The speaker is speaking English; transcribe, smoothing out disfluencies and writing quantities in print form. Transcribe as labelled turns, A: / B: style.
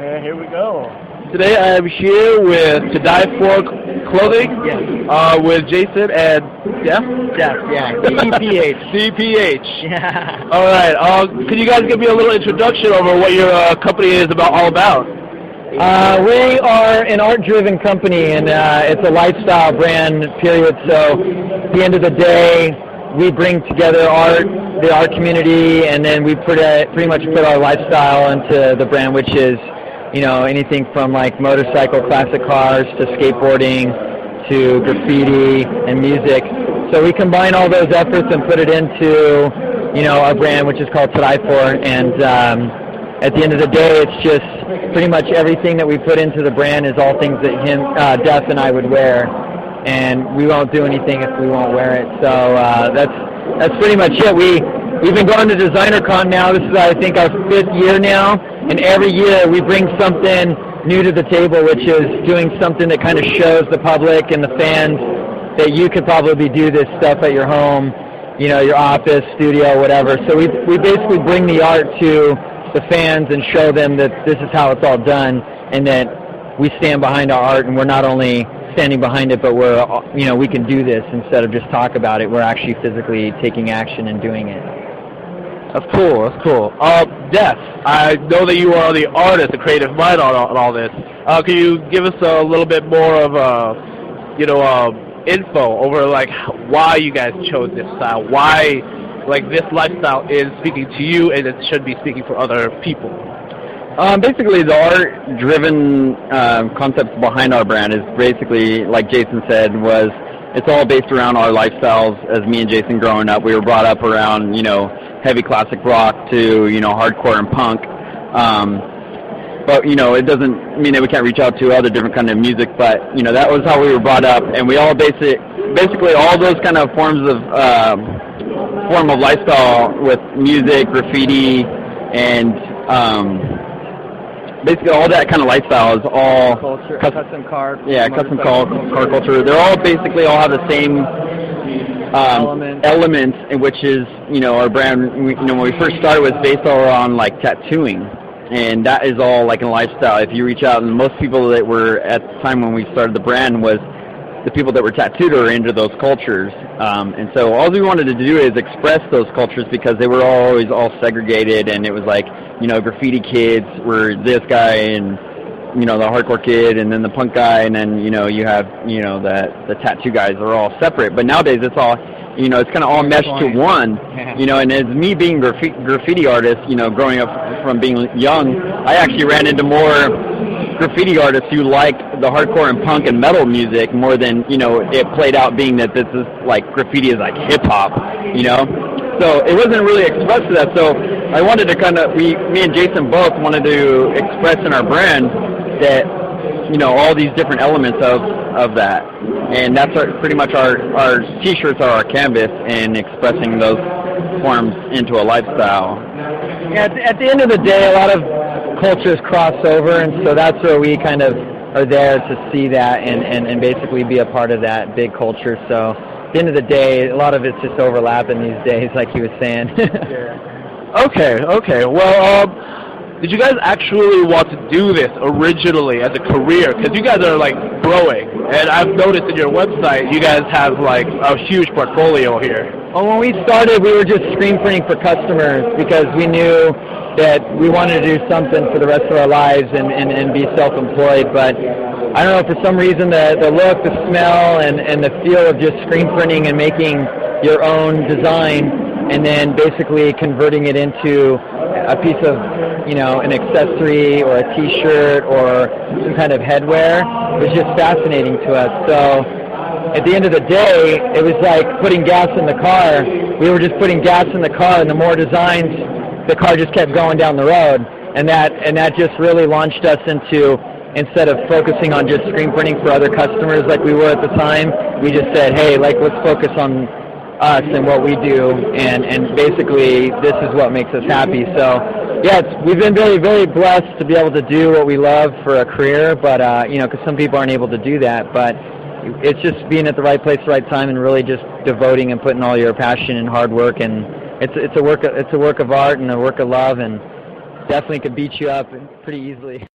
A: And here we go.
B: Today I am here with todieforclothing.avi with Jason and Jeff.
A: Jeff, yeah. DPH.
B: DPH.
A: Yeah.
B: All right. Can you guys give me a little introduction over what your company is all about?
C: We are an art-driven company, and it's a lifestyle brand, period. So at the end of the day, we bring together the art community, and then we pretty much put our lifestyle into the brand, which is, you know, anything from like motorcycle, classic cars, to skateboarding, to graffiti and music. So we combine all those efforts and put it into, you know, our brand, which is called Today For. And at the end of the day, it's just pretty much everything that we put into the brand is all things that Def and I would wear, and we won't do anything if we won't wear it. So that's pretty much it. We've been going to DesignerCon now. This is, I think, our 5th year now, and every year we bring something new to the table, which is doing something that kind of shows the public and the fans that you could probably do this stuff at your home, you know, your office, studio, whatever. So we basically bring the art to the fans and show them that this is how it's all done, and that we stand behind our art, and we're not only standing behind it, but we're, you know, we can do this instead of just talk about it. We're actually physically taking action and doing it.
B: That's cool. That's cool. Def, I know that you are the artist, the creative mind on all this. Can you give us a little bit more of info over like why you guys chose this style? Why, like, this lifestyle is speaking to you, and it should be speaking for other people?
C: Basically, the art-driven concept behind our brand is basically, like Jason said, it's all based around our lifestyles. As me and Jason growing up, we were brought up around, you know, heavy classic rock to, you know, hardcore and punk. But, you know, it doesn't mean that we can't reach out to other different kind of music, but, you know, that was how we were brought up, and we all basically all those kind of form of lifestyle with music, graffiti, and basically all that kind of lifestyle is all
A: Culture, custom car.
C: Yeah, custom car culture. They're all basically all have the same elements, in which is, you know, our brand. You know, when we first started, was based all on like tattooing, and that is all like a lifestyle. If you reach out, and most people that were at the time when we started the brand was the people that were tattooed or into those cultures, and so all we wanted to do is express those cultures, because they were always all segregated, and it was like, you know, graffiti kids were this guy, and, you know, the hardcore kid, and then the punk guy, and then, you know, you have, you know, the tattoo guys are all separate. But nowadays it's all, you know, it's kind of all meshed to one, you know. And as me being graffiti artist, you know, growing up from being young, I actually ran into more graffiti artists who like the hardcore and punk and metal music more than, you know, it played out being that this is like graffiti is like hip hop, you know. So it wasn't really expressed to that. So I wanted to kind of, me and Jason both wanted to express in our brand that, you know, all these different elements of that, and that's pretty much our t-shirts are our canvas, and expressing those forms into a lifestyle. Yeah, at the end of the day, a lot of cultures cross over, and so that's where we kind of are there to see that and basically be a part of that big culture. So at the end of the day, a lot of it's just overlapping these days, like he was saying.
B: Yeah. Okay. Well, did you guys actually want to do this originally as a career? Because you guys are like growing, and I've noticed in your website you guys have like a huge portfolio here.
C: Well, when we started, we were just screen printing for customers, because we knew that we wanted to do something for the rest of our lives and be self-employed. But I don't know, for some reason the look, the smell, and the feel of just screen printing and making your own design, and then basically converting it into a piece of, you know, an accessory or a t-shirt or some kind of headwear was just fascinating to us. So at the end of the day, it was like putting gas in the car. We were just putting gas in the car, and the more designs, the car just kept going down the road. And that just really launched us into, instead of focusing on just screen printing for other customers like we were at the time, we just said, hey, like, let's focus on us and what we do, and basically this is what makes us happy. So yeah, we've been very, very blessed to be able to do what we love for a career, but you know, because some people aren't able to do that, but it's just being at the right place, the right time, and really just devoting and putting all your passion and hard work, and it's a work of art and a work of love, and definitely could beat you up pretty easily.